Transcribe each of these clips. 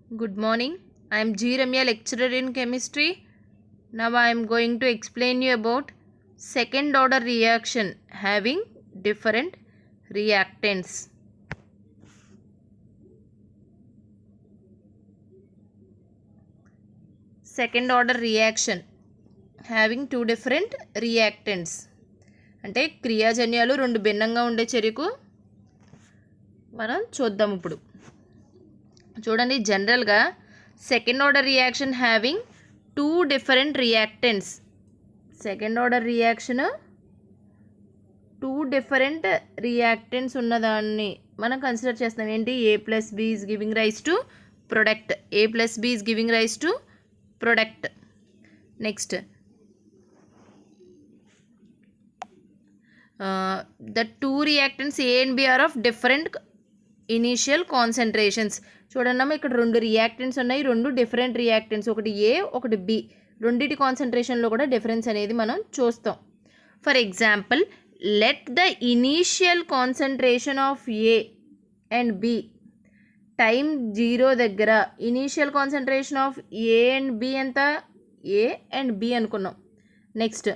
Good morning. I am G. Ramya, lecturer in chemistry. Now I am going to explain you about second order reaction having different reactants. Second order reaction having two different reactants. అంటే క్రియాజన్యాలు రెండు భిన్నంగా ఉండే చర్యకు మనం చూద్దాం. ఇప్పుడు చూడండి, జనరల్గా second order reaction having two different reactants. Second order reaction two different reactants ఉన్నదాన్ని మనం కన్సిడర్ చేస్తాం. ఏంటి? A plus B is giving rise to product. A plus B is giving rise to product. Next, the two reactants A and B are of different initial concentrations. చూడండి, ఇక్కడ రెండు reactants ఉన్నాయి, రెండు different reactants, ఒకటి ఏ ఒకటి B. రెండింటి కాన్సన్ట్రేషన్లో కూడా difference అనేది మనం చూస్తాం. For example, let the initial concentration of A and B time 0 దగ్గర initial concentration of A and B ఎంత? ఏ అండ్ బి అనుకున్నాం. Next,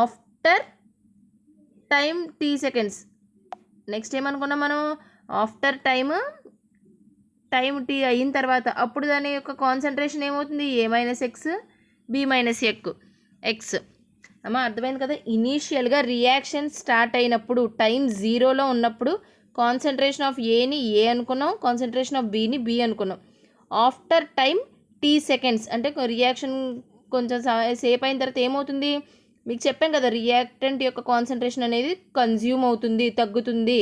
after time t seconds. Next ఏమనుకున్నాం మనం? ఆఫ్టర్ టైం టీ అయిన తర్వాత అప్పుడు దాని యొక్క కాన్సన్ట్రేషన్ ఏమవుతుంది? A minus x, B minus x. అమ్మా, అర్థమైంది కదా? ఇనీషియల్గా రియాక్షన్ స్టార్ట్ అయినప్పుడు టైం 0లో ఉన్నప్పుడు కాన్సన్ట్రేషన్ ఆఫ్ ఏని ఏ అనుకున్నాం, కాన్సన్ట్రేషన్ ఆఫ్ బిని బి అనుకున్నాం. ఆఫ్టర్ టైం t సెకండ్స్ అంటే రియాక్షన్ కొంచెం సేపు అయిన తర్వాత ఏమవుతుంది? మీకు చెప్పాం కదా, రియాక్టెంట్ యొక్క కాన్సన్ట్రేషన్ అనేది కన్జ్యూమ్ అవుతుంది, తగ్గుతుంది.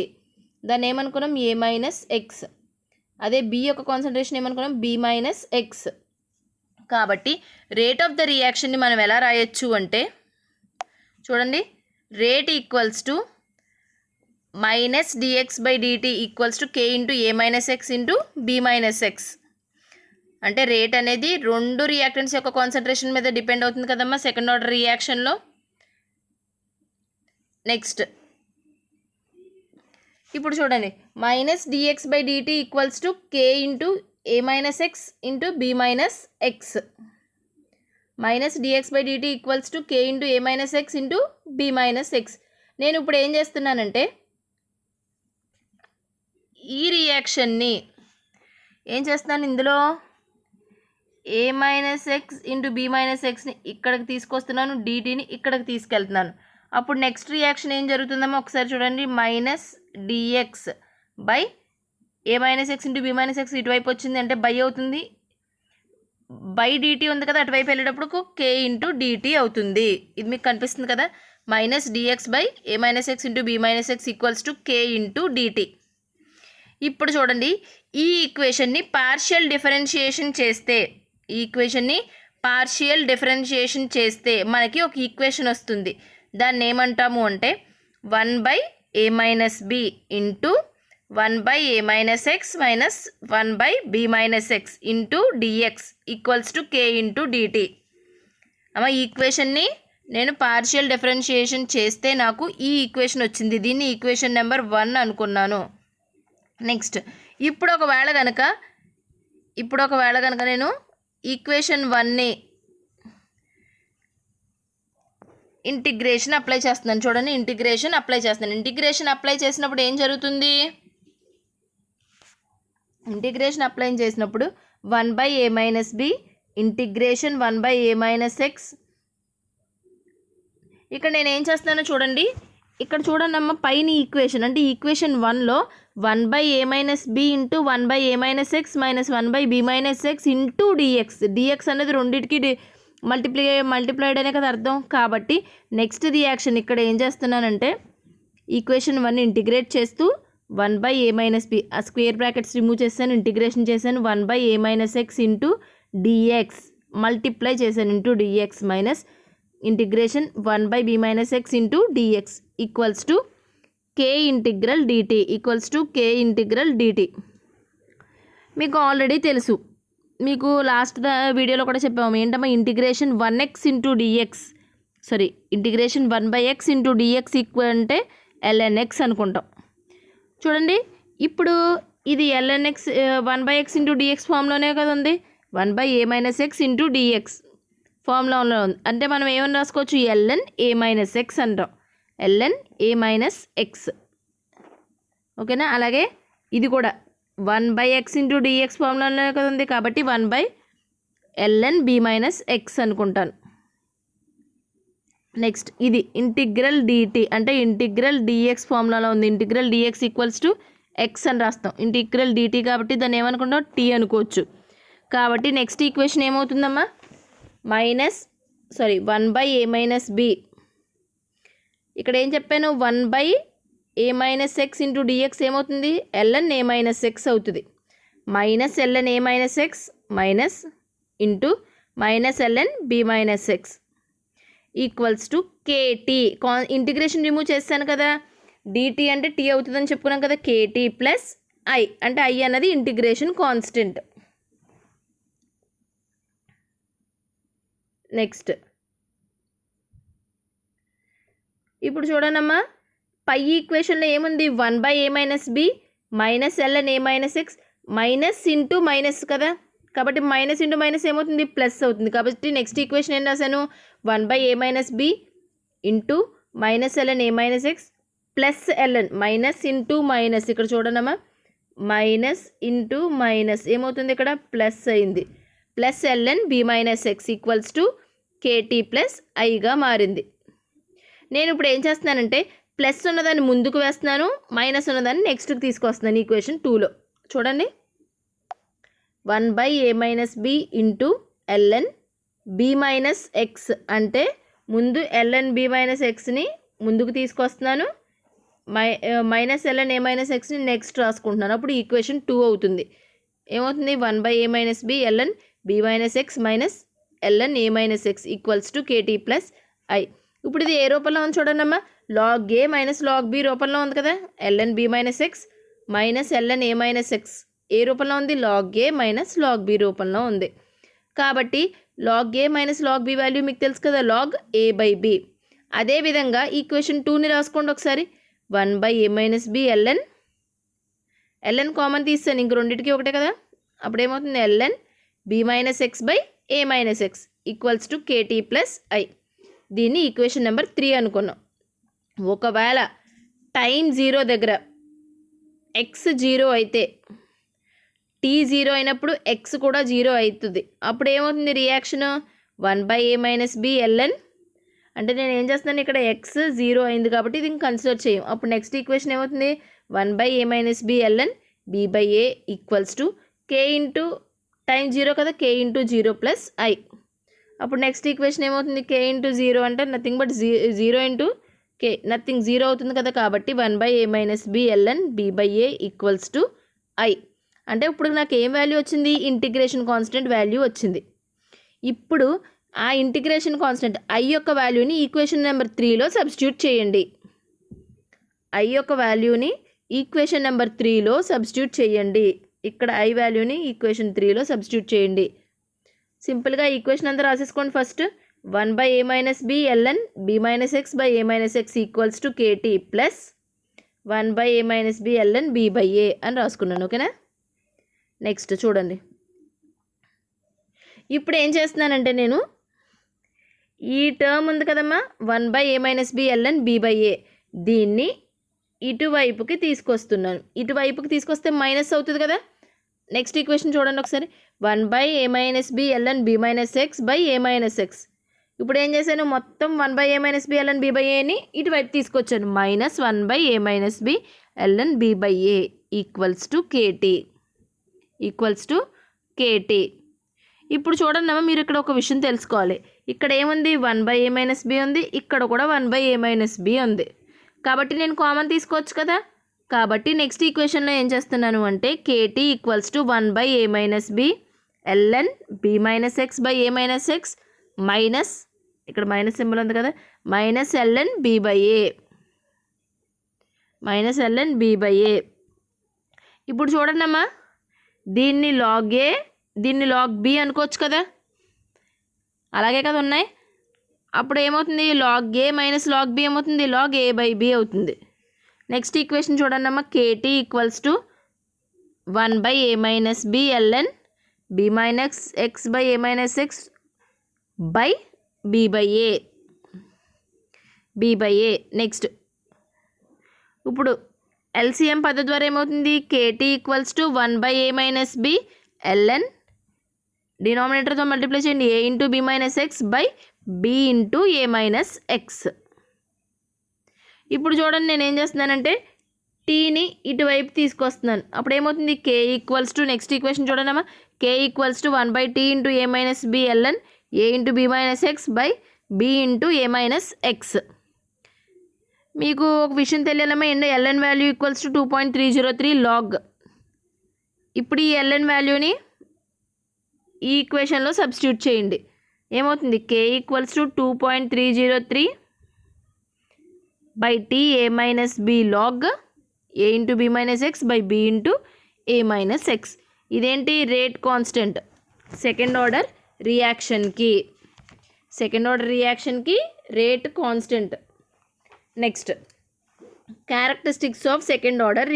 దాన్ని ఏమనుకున్నాం? A minus X. అదే బి యొక్క కాన్సన్ట్రేషన్ ఏమనుకున్నాం? B minus X. కాబట్టి రేట్ ఆఫ్ ద రియాక్షన్ని మనం ఎలా రాయొచ్చు అంటే, చూడండి, rate equals to minus dx by dt equals to K into A minus X into B minus X. అంటే రేట్ అనేది రెండు రియాక్టెంట్స్ యొక్క కాన్సన్ట్రేషన్ మీద డిపెండ్ అవుతుంది కదమ్మా సెకండ్ ఆర్డర్ రియాక్షన్లో. నెక్స్ట్, ఇప్పుడు చూడండి, minus dx by dt equals to K into A minus X into B minus X. Minus dx by dt equals to K into A minus X into B minus X. నేను ఇప్పుడు ఏం చేస్తున్నానంటే, ఈ రియాక్షన్ని ఏం చేస్తున్నాను, ఇందులో A minus X into B minus ఎక్స్ని ఇక్కడికి తీసుకొస్తున్నాను, డిటీని ఇక్కడికి తీసుకెళ్తున్నాను. అప్పుడు నెక్స్ట్ రియాక్షన్ ఏం జరుగుతుందమ్మో ఒకసారి చూడండి. Minus dx by A minus X into B minus x ఇటువైపు వచ్చింది అంటే బై అవుతుంది. బై డిటీ ఉంది కదా, అటువైపు వెళ్ళేటప్పుడు కే ఇంటూ డిటీ అవుతుంది. ఇది మీకు కనిపిస్తుంది కదా, minus dx by A minus X into B minus X equals to K into dt. ఇప్పుడు చూడండి, ఈ ఈక్వేషన్ని పార్షియల్ డిఫరెన్షియేషన్ చేస్తే మనకి ఒక ఈక్వేషన్ వస్తుంది. దాన్ని ఏమంటాము అంటే 1 by A minus B into 1 by A minus X minus 1 by B minus X into dx equals to K into dt. అమ్మ, ఈ ఈక్వేషన్ని నేను పార్షియల్ డిఫరెన్షియేషన్ చేస్తే నాకు ఈ ఈక్వేషన్ వచ్చింది. దీన్ని ఈక్వేషన్ నెంబర్ 1 అనుకున్నాను. నెక్స్ట్, ఇప్పుడు ఒకవేళ కనుక నేను ఈక్వేషన్ 1ని ఇంటిగ్రేషన్ అప్లై చేస్తున్నాను. చూడండి, ఇంటిగ్రేషన్ అప్లై చేసినప్పుడు ఏం జరుగుతుంది? ఇంటిగ్రేషన్ అప్లై చేసినప్పుడు 1 by A minus B integration 1 by A minus x. ఇక్కడ నేను ఏం చేస్తున్నానో చూడండి, ఇక్కడ చూడండి అమ్మ, పైన ఈక్వేషన్ అంటే ఈక్వేషన్ 1లో 1 by A minus B into 1 by A minus X minus 1 by B minus X into dx అనేది రెండింటికి మల్టిప్లైడ్ అనే కదా అర్థం. కాబట్టి నెక్స్ట్ రియాక్షన్ ఇక్కడ ఏం చేస్తున్నానంటే, ఈక్వేషన్ 1 ఇంటిగ్రేట్ చేస్తూ 1 బై ఏ మైనస్ బి, ఆ స్క్వేర్ బ్రాకెట్స్ రిమూవ్ చేశాను, ఇంటిగ్రేషన్ చేశాను. 1 by A minus X into dx multiply చేశాను into dx minus integration 1 by B minus X into dx equals to K integral dt. మీకు already తెలుసు, మీకు last వీడియోలో కూడా చెప్పాము ఏంటమ్మా, integration 1x into dx integration 1 by X into dx equal అంటే ln x అనుకుంటాం. చూడండి, ఇప్పుడు ఇది lnx 1/x ఇంటూ డిఎక్స్ ఫామ్లోనే కదా ఉంది. 1/a minus X into dx ఫామ్లో ఉంది. అంటే మనం ఏమని రాసుకోవచ్చు, ln(a మైనస్ ఎక్స్) అంటాం. ln(a minus X). ఓకేనా. అలాగే ఇది కూడా 1/x ఇంటూ డిఎక్స్ ఫామ్లోనే కదా ఉంది, కాబట్టి 1/ln(b మైనస్ ఎక్స్) అనుకుంటాను. నెక్స్ట్ ఇది ఇంటిగ్రల్ dt, అంటే ఇంటిగ్రల్ dx ఫార్ములాలో ఉంది. Integral dx equals to X అని రాస్తాం. ఇంటిగ్రల్ dt కాబట్టి దాన్ని ఏమనుకుంటాం, t అనుకోవచ్చు. కాబట్టి నెక్స్ట్ ఈక్వేషన్ ఏమవుతుందమ్మా, 1/a మైనస్ b. ఇక్కడ ఏం చెప్పాను, 1/a minus X into dx ఏమవుతుంది, ln(a మైనస్ ఎక్స్) అవుతుంది. Minus ln(a minus X) minus into minus ln(b minus X) equals to kt. Integration remove చేస్తాను కదా, dt అంటే t అవుతుందని చెప్పుకున్నాం కదా, kt ప్లస్ i, అంటే i అన్నది ఇంటిగ్రేషన్ కాన్స్టెంట్. నెక్స్ట్ ఇప్పుడు చూడండమ్మా, పై ఈక్వేషన్లో ఏముంది, 1/a minus b minus ln(a minus X) minus into minus కదా, కాబట్టి మైనస్ ఇంటూ మైనస్ ఏమవుతుంది, ప్లస్ అవుతుంది. కాబట్టి నెక్స్ట్ ఈక్వేషన్ ఏం రాశాను, 1/a minus b into minus ln(a minus X) plus ln, minus into minus, ఇక్కడ చూడనమ్మా, మైనస్ ఇంటూ మైనస్ ఏమవుతుంది, ఇక్కడ ప్లస్ అయింది. Plus ln(b minus X) equals to kt plus ఐగా మారింది. నేను ఇప్పుడు ఏం చేస్తున్నానంటే, ప్లస్ ఉన్నదాన్ని ముందుకు వేస్తున్నాను, మైనస్ ఉన్నదాన్ని నెక్స్ట్కి తీసుకొస్తున్నాను ఈక్వేషన్ 2లో. చూడండి, 1/a minus b into ln(b minus X), అంటే ముందు ln(b మైనస్ ఎక్స్ని ముందుకు తీసుకొస్తున్నాను, మైనస్ ln(a మైనస్ ఎక్స్ని నెక్స్ట్ రాసుకుంటున్నాను. అప్పుడు ఈక్వేషన్ 2 అవుతుంది. ఏమవుతుంది, 1/a minus b ln(b minus X) minus ln(a minus X) equals to kt plus I. ఇప్పుడు ఇది ఏ రూపంలో ఉంది చూడండి అమ్మా, log a minus log b రూపంలో ఉంది కదా, ln(b minus X) minus ln(a minus X) ఏ రూపంలో ఉంది, log a minus log b రూపంలో ఉంది. కాబట్టి log a minus log b value మీకు తెలుసు కదా, log a/b. అదేవిధంగా ఈక్వేషన్ 2ని రాసుకోండి ఒకసారి, 1/a minus b ln common తీస్తాను, ఇంక రెండింటికి ఒకటే కదా, అప్పుడు ఏమవుతుంది, ln(b minus X) by a minus X equals to kt plus I. దీన్ని ఈక్వేషన్ నెంబర్ 3 అనుకున్నాం. ఒకవేళ టైం 0 దగ్గర x 0 అయితే, t 0 అయినప్పుడు x కూడా 0 అవుతుంది. అప్పుడు ఏమవుతుంది reaction, 1/a minus b ln, అంటే నేను ఏం చేస్తున్నాను ఇక్కడ, x 0 అయింది కాబట్టి ఇది కన్సిడర్ చేయం. అప్పుడు నెక్స్ట్ ఈక్వేషన్ ఏమవుతుంది, 1/a minus b ln b/a equals to k into time 0 కదా, k ఇంటూ 0 ప్లస్ ఐ. అప్పుడు నెక్స్ట్ ఈక్వేషన్ ఏమవుతుంది, k ఇంటూ 0 అంటే nothing but 0 into k, nothing 0 అవుతుంది కదా, కాబట్టి 1/a minus b ln b/a equals to I. అంటే ఇప్పుడు నాకు ఏం వాల్యూ వచ్చింది, ఇంటిగ్రేషన్ కాన్స్టెంట్ వాల్యూ వచ్చింది. ఇప్పుడు ఆ ఇంటిగ్రేషన్ కాన్స్టెంట్ i యొక్క వాల్యూని ఈక్వేషన్ నెంబర్ 3లో సబ్స్టిట్యూట్ చేయండి. i యొక్క వాల్యూని ఈక్వేషన్ నెంబర్ 3లో సబ్స్టిట్యూట్ చేయండి. ఇక్కడ i వాల్యూని ఈక్వేషన్ 3లో సబ్స్టిట్యూట్ చేయండి. సింపుల్గా ఈక్వేషన్ అంతా రాసేసుకోండి. First 1/a minus b ln b minus X by a minus X equals to kt plus 1/a minus b ln b/a అని రాసుకున్నాను. ఓకేనా. నెక్స్ట్ చూడండి, ఇప్పుడు ఏం చేస్తున్నానంటే నేను ఈ టర్మ్ ఉంది కదమ్మా, 1/a minus b ln b/a, దీన్ని ఇటువైపుకి తీసుకొస్తున్నాను. ఇటువైపుకి తీసుకొస్తే మైనస్ అవుతుంది కదా. నెక్స్ట్ ఈక్వేషన్ చూడండి ఒకసారి, 1/a minus b ln b minus X by a minus X. ఇప్పుడు ఏం చేశాను, మొత్తం 1/a మైనస్ b ln b/aని ఇటువైపు తీసుకొచ్చాను, minus 1/a minus b ln b/a equals to kt, equals to kt. ఇప్పుడు చూడండి అమ్మ, మీరు ఇక్కడ ఒక విషయం తెలుసుకోవాలి. ఇక్కడ ఏముంది, 1/a మైనస్ b ఉంది, ఇక్కడ కూడా 1/a మైనస్ b ఉంది. కాబట్టి నేను కామన్ తీసుకోవచ్చు కదా. కాబట్టి నెక్స్ట్ ఈక్వేషన్లో ఏం చేస్తున్నాను అంటే, kt equals to 1/a minus b ln b minus X by a minus X minus, ఇక్కడ మైనస్ సింబల్ ఉంది కదా, minus ln b/a, minus ln b/a. ఇప్పుడు చూడండి అమ్మా, దీన్ని log a, దీన్ని log b అనుకోవచ్చు కదా, అలాగే కదా ఉన్నాయి. అప్పుడు ఏమవుతుంది, log a minus log b ఏమవుతుంది, log a/b అవుతుంది. నెక్స్ట్ ఈక్వేషన్ చూడండి అమ్మా, kt equals to 1 by a minus b ln b minus x by a minus x by b by a. Next ఇప్పుడు ఎల్సిఎం పద్ధతి ద్వారా ఏమవుతుంది, KT equals to 1 by a minus b ln డినామినేటర్తో multiply చేయండి a into b minus X by b into a minus X. ఇప్పుడు చూడండి నేను ఏం చేస్తున్నానంటే టీని ఇటువైపు తీసుకొస్తున్నాను. అప్పుడు ఏమవుతుంది, K equals to next equation చూడండి అమ్మా, K equals to 1 by t into a minus b ln a into b minus X by b into a minus X. మీకు ఒక విషయం తెలియాలమ్మా, ఏంటో ln value equals to 2.303 log. ఇప్పుడు ఈ ln వాల్యూని ఈ ఈక్వేషన్లో సబ్స్టిట్యూట్ చేయండి. ఏమవుతుంది, K equals to 2.303 by T A minus B log A into B minus X by B into A minus X. ఇదేంటి, రేట్ కాన్స్టెంట్ సెకండ్ ఆర్డర్ రియాక్షన్కి rate constant. Next characteristics of second order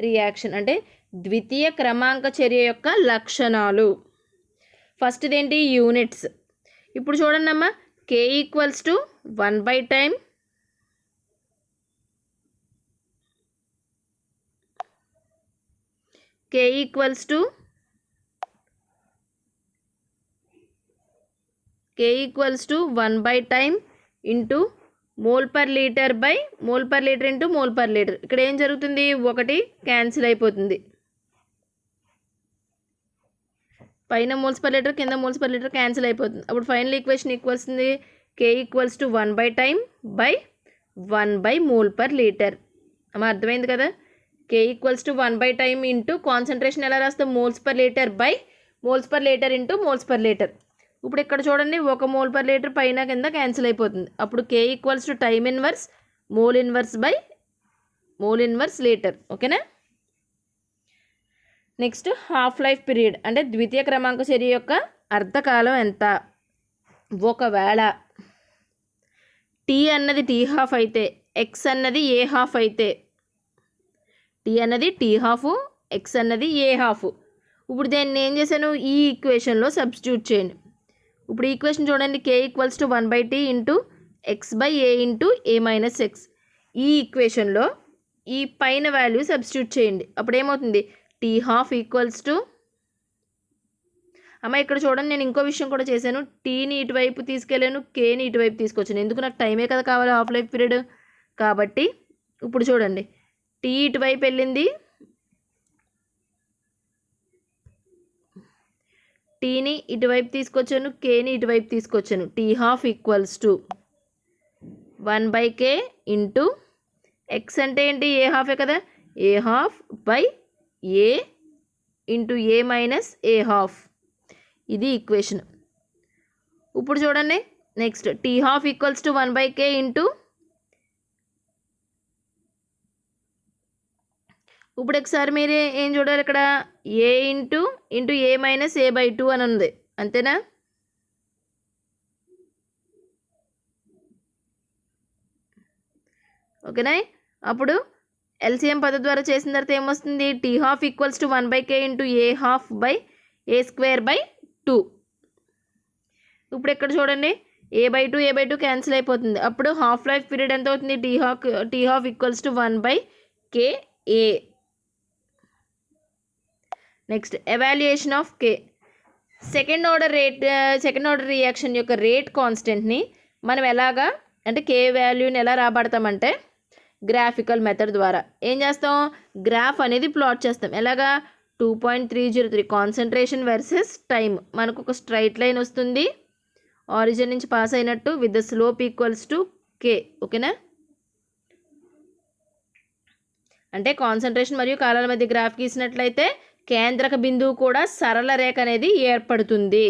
reaction అంటే ద్వితీయ క్రమాంక చర్య యొక్క లక్షణాలు. First ఇదేంటి, units. ఇప్పుడు చూడండి అమ్మా, K equals to 1 by time K equals to K equals to 1 by time into mole per litre by mole per litre into mole per litre. ఇక్కడ ఏం జరుగుతుంది, ఒకటి క్యాన్సిల్ అయిపోతుంది, పైన మోల్స్ పర్ లీటర్ కింద మోల్స్ పర్ లీటర్ క్యాన్సిల్ అయిపోతుంది. అప్పుడు final equation ఈక్వల్సింది K equals to 1 by time by 1 by mole per litre. అమ్మ అర్థమైంది కదా, K equals to 1 by time into concentration ఎలా రాస్తాం, moles per litre by moles per litre into moles per litre. ఇప్పుడు ఇక్కడ చూడండి, ఒక మోల్ పర్ లీటర్ పైన కింద క్యాన్సిల్ అయిపోతుంది. అప్పుడు K equals to time inverse mole inverse by mole inverse litre. ఓకేనా. నెక్స్ట్ హాఫ్ లైఫ్ పీరియడ్ అంటే ద్వితీయ క్రమాంక చర్య యొక్క అర్ధకాలం ఎంత. ఒకవేళ టీ అన్నది టీ హాఫ్ అయితే, ఎక్స్ అన్నది ఏ హాఫ్ అయితే, టీ అన్నది టీ హాఫ్, ఎక్స్ అన్నది ఏ హాఫ్. ఇప్పుడు దాన్ని ఏం చేశాను, ఈ ఈక్వేషన్లో సబ్స్టిట్యూట్ చేయండి. ఇప్పుడు ఈక్వేషన్ చూడండి, K equals to 1 by t into X by A into A minus X. ఈ ఈక్వేషన్లో ఈ పైన వాల్యూ సబ్స్టిట్యూట్ చేయండి. అప్పుడు ఏమవుతుంది, టీ హాఫ్ ఈక్వల్స్ టు, అమ్మ ఇక్కడ చూడండి నేను ఇంకో విషయం కూడా చేశాను, టీని ఇటువైపు తీసుకెళ్ళాను, కేని ఇటువైపు తీసుకొచ్చాను. ఎందుకు, నాకు టైమే కదా కావాలి హాఫ్ లైఫ్ పీరియడ్ కాబట్టి. ఇప్పుడు చూడండి, టీ ఇటువైపు వెళ్ళింది, టీని ఇటువైపు తీసుకొచ్చాను, కేని ఇటువైపు తీసుకొచ్చాను. T half equals to 1 by k into X అంటే ఏంటి, ఏ హాఫే కదా, A half by A into A minus A half. ఇది ఈక్వేషన్. ఇప్పుడు చూడండి next, T half equals to 1 by k into, ఇప్పుడు ఒకసారి మీరు ఏం చూడాలి, ఇక్కడ A into A minus A by 2 అని ఉంది, అంతేనా. ఓకేనా. అప్పుడు ఎల్సిఎం పద్ధతి ద్వారా చేసిన తర్వాత ఏమొస్తుంది, t half equals to 1 by k into A half by A square by 2. ఇప్పుడు ఇక్కడ చూడండి, ఏ బై 2 క్యాన్సిల్ అయిపోతుంది. అప్పుడు హాఫ్ లైఫ్ పీరియడ్ ఎంత అవుతుంది, t half equals to 1 by k A. Next evaluation of K. Second order reaction యొక్క rate కాన్స్టెంట్ని మనం ఎలాగా అంటే కే వాల్యూని ఎలా రాబడతామంటే గ్రాఫికల్ మెథడ్ ద్వారా ఏం చేస్తాం, గ్రాఫ్ అనేది ప్లాట్ చేస్తాం. ఎలాగా 2.303 కాన్సన్ట్రేషన్ వర్సెస్ టైం. మనకు ఒక స్ట్రైట్ లైన్ వస్తుంది ఆరిజిన్ నుంచి పాస్ అయినట్టు with the slope equals to K. ఓకేనా. అంటే కాన్సన్ట్రేషన్ మరియు కాలాల మధ్య గ్రాఫ్ గీసినట్లయితే కేంద్రక బిందువు కూడా సరళ రేఖ అనేది ఏర్పడుతుంది.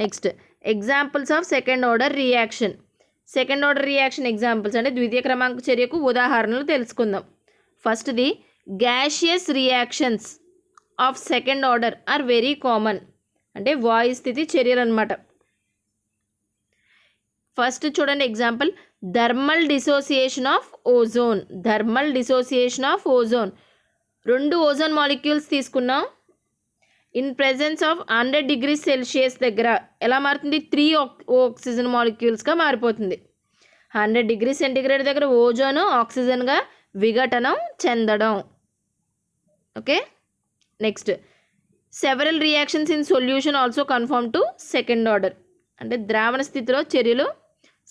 Next examples of second order reaction examples అంటే ద్వితీయ క్రమాంక చర్యకు ఉదాహరణలు తెలుసుకుందాం. ఫస్ట్ది, gaseous reactions of second order are very common అంటే వాయు స్థితి చర్యలు అనమాట. ఫస్ట్ చూడండి example, thermal dissociation of ozone. Thermal dissociation of ozone. 2 ozone molecules తీసుకున్నాం. In presence of 100 degree Celsius దగ్గర ఎలా మారుతుంది? 3 ఆక్సిజన్ మాలిక్యూల్స్గా మారిపోతుంది. 100 డిగ్రీ సెంటిగ్రేడ్ దగ్గర ఓజోన్ ఆక్సిజన్గా విఘటనం చెందడం. Okay, next several reactions in solution also confirm to second order. అంటే ద్రావణ స్థితిలో చర్యలు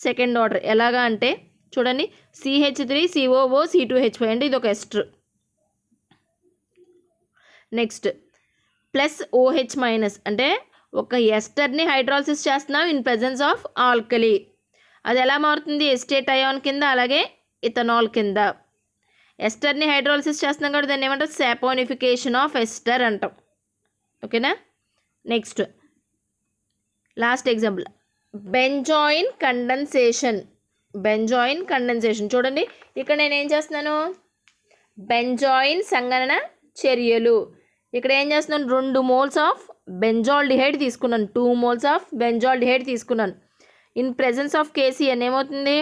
సెకండ్ ఆర్డర్. ఎలాగా అంటే చూడండి, CH3COO C2H5 అంటే ఇది ఒక ester. Next plus OH minus అంటే ఒక ఎస్టర్ని హైడ్రాలసిస్ చేస్తున్నాం ఇన్ ప్రెజెన్స్ ఆఫ్ ఆల్కలీ. అది ఎలా మారుతుంది? ఎస్టేట్ అయాన్ కింద, అలాగే ఇథనాల్ కింద. ఎస్టర్ని హైడ్రాలసిస్ చేస్తున్నాం కాబట్టి దాన్ని ఏమంటారు? సాపోనిఫికేషన్ ఆఫ్ ఎస్టర్ అంటాం. ఓకేనా. Next last example benzoin condensation. Benzoin condensation చూడండి, ఇక్కడ నేను ఏం చేస్తున్నాను? బెంజాయిన్ సంగణన చర్యలు. ఇక్కడ ఏం చేస్తున్నాను? 2 మోల్స్ ఆఫ్ బెంజాల్డిహైడ్ తీసుకున్నాను. 2 మోల్స్ ఆఫ్ బెంజాల్డిహైడ్ తీసుకున్నాను. ఇన్ ప్రెజెన్స్ ఆఫ్ KCN ఏమవుతుంది?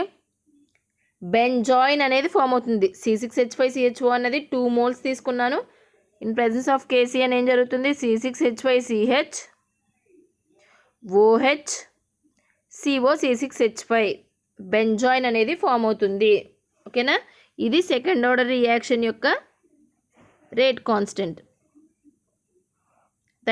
బెంజాయిన్ అనేది ఫామ్ అవుతుంది. C6H5CHO అనేది 2 మోల్స్ తీసుకున్నాను. ఇన్ ప్రెజెన్స్ ఆఫ్ KCN ఏం జరుగుతుంది? C6H5CH OH CO C6H5 benzoin అనేది ఫామ్ అవుతుంది. ఓకేనా. ఇది సెకండ్ ఆర్డర్ రియాక్షన్ యొక్క రేట్ కాన్స్టెంట్.